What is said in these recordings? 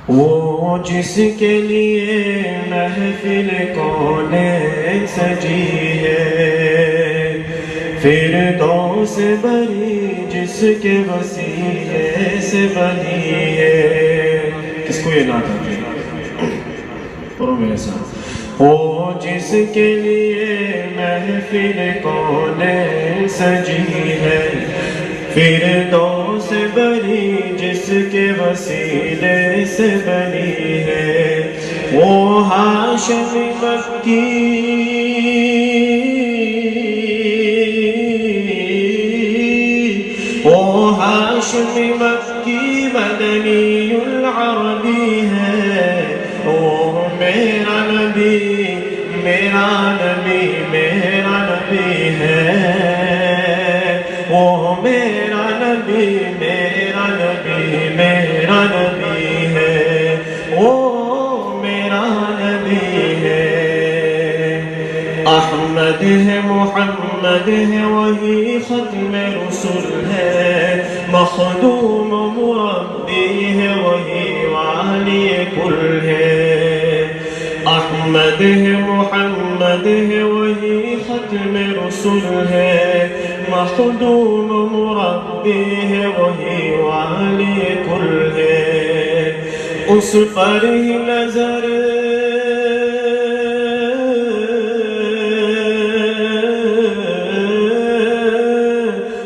وہ جس کے لیے محفل کونین سجی ہے، فردوس بری جس کے وسیلے سے بنی ہے۔ کس کو یہ نعت آتی ہے؟ پڑھو میرے ساتھ۔ وہ جس کے لیے محفل کونین سجی ہے، فردوس بری جس کے وسیلے سے بنی ہے، وہ ہاشمی مکی مدنی العربی ہے، وہ میرا نبی میرا نبی میرا نبی ہے، وہ میرا نبی میرا نبی میرا نبی ہے، وہ میرا نبی ہے۔ احمد ہے محمد ہے وہی ختم رسول ہے، مخدوم مربی ہے وہی والی کل ہے۔ احمد ہے محمد ہے وہی ختم رسول ہے، مخدوم مربی ہے وہی والی کل ہے۔ اس پر ہی نظر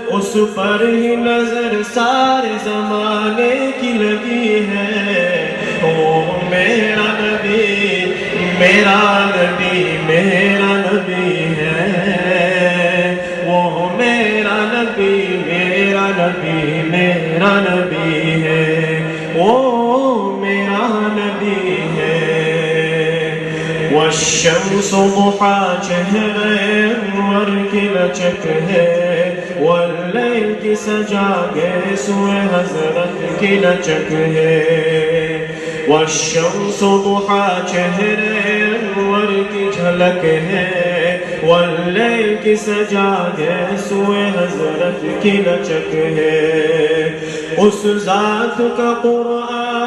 اس پر ہی نظر سارے زمانے کی لگی ہے، وہ میرا نبی میرا نبی میرا نبی ہے، وہ میرا نبی میرا نبی میرا نبی ہے، وہ میرا نبی ہے۔ والشمس ضحا چہرے انور کی لچک ہے، واللیل کی سجا گیسوئے حضرت کی لچک ہے۔ والشمس ضحا چہرے انور کی جھلک ہے، واللیل کی سجا گیسوئے حضرت کی لچک ہے۔ اس ذات کا قرآن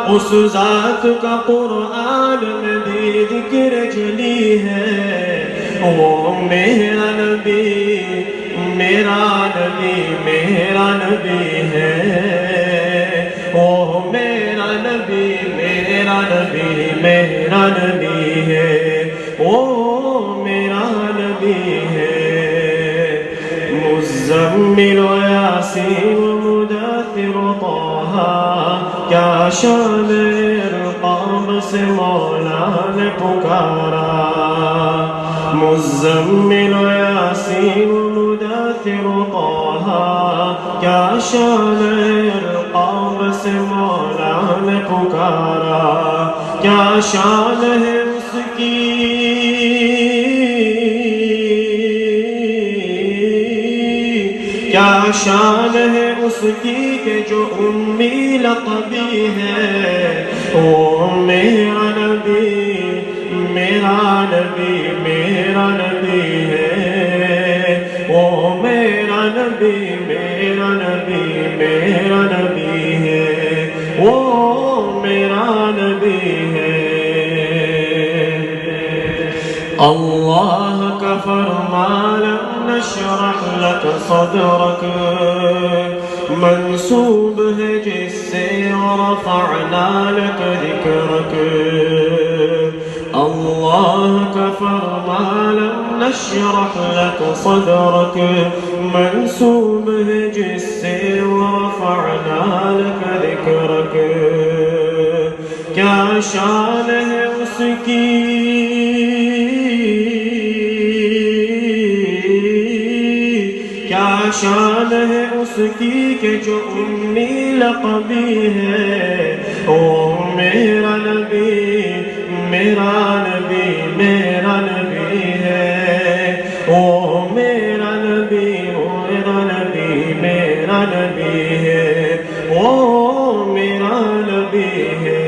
اس ذات کا قرآن میں بھی ذکر جلی ہے، وہ میرا نبی میرا نبی میرا نبی ہے، وہ میرا نبی میرا نبی میرا نبی ہے، وہ میرا نبی ہے۔ مزمل و یاسین و مدثر و طہ، کیا شان ارقام سے مولا نے پکارا۔ مزمل و یاسین و مدثر و طہ، کیا شان ارقام سے مولا نے پکارا۔ کیا شان ہے اس کی کیا شان ہے اس کی کہ جو امی لقبی ہے، وہ میرا نبی میرا نبی میرا نبی ہے، وہ میرا نبی میرا نبی میرا نبی ہے، وہ میرا نبی ہے۔ اللہ کا فرمان نشرح لك صدرك منسوب ہے جس سے ورفعنا لك ذکرك۔ اللہ کا فرمان نشرح لك صدرك منسوب ہے جس سے ورفعنا لك ذکرك۔ کیا شان ہے اس کی کیا شان ہے اس کی کہ جو امی لقبی ہے، وہ میرا نبی میرا نبی میرا نبی ہے، وہ میرا نبی میرا نبی میرا نبی ہے، وہ میرا نبی ہے۔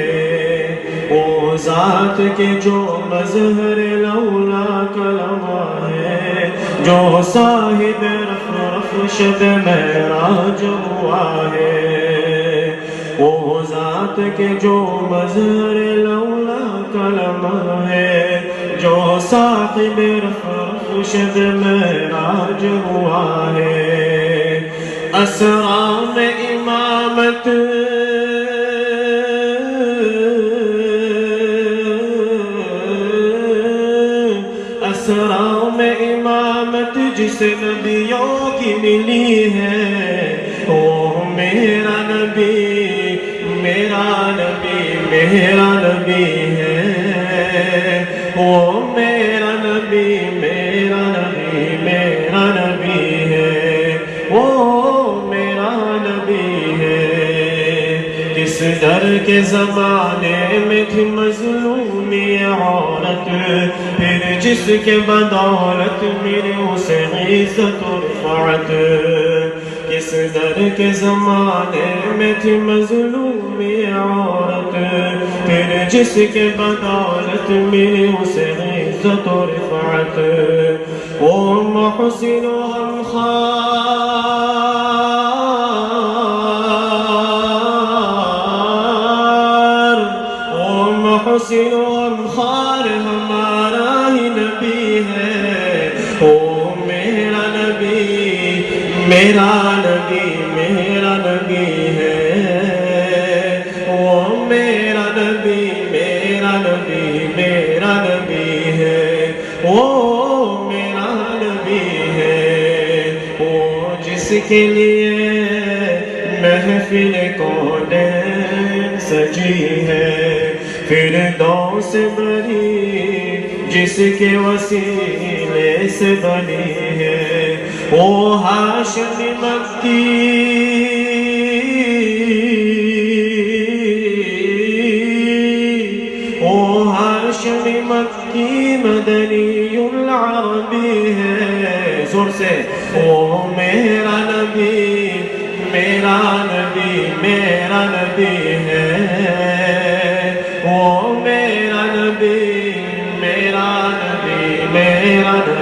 وہ ذات کے جو مظہر لولا کلمہ ہے، جو صاحب رفرف شب معراج ہوا ہے، وہ ذات کے جو مظہر لولا کلمہ ہے، جو صاحب رفرف شب معراج ہوا ہے، اسرا میں امامت اسرا میں امامت جس نبیوں کی ملی ہے، وہ میرا نبی میرا نبی میرا نبی ہے، وہ میرا نبی میرا نبی میرا نبی ہے، وہ میرا نبی ہے۔ کس در کے زمانے میں تھی مظلومی عورت، پھر جس کے بدولت ملی اسے عزت و رفعت۔ کس در کے زمانے میں تھی مظلومی عورت، پھر جس کے بدولت ملی اسے عزت و رفعت۔ وہ محسن و غمخوار، وہ محسن و غمخوار ہمارا ہی نبی ہے، وہ میرا نبی میرا نبی میرا نبی ہے، وہ میرا نبی میرا نبی میرا نبی ہے، وہ میرا نبی ہے۔ وہ جس کے لیے محفل کونین سجی ہے، فردوس بری جس کے وسیلے سے بنی ہے، وہ ہاشم مکی وہ ہاشم مکی مدنی العربی ہے، زور سے وہ میرا نبی میرا نبی میرا نبی ہے، وہ میرا نبی میرا نبی میرا نبی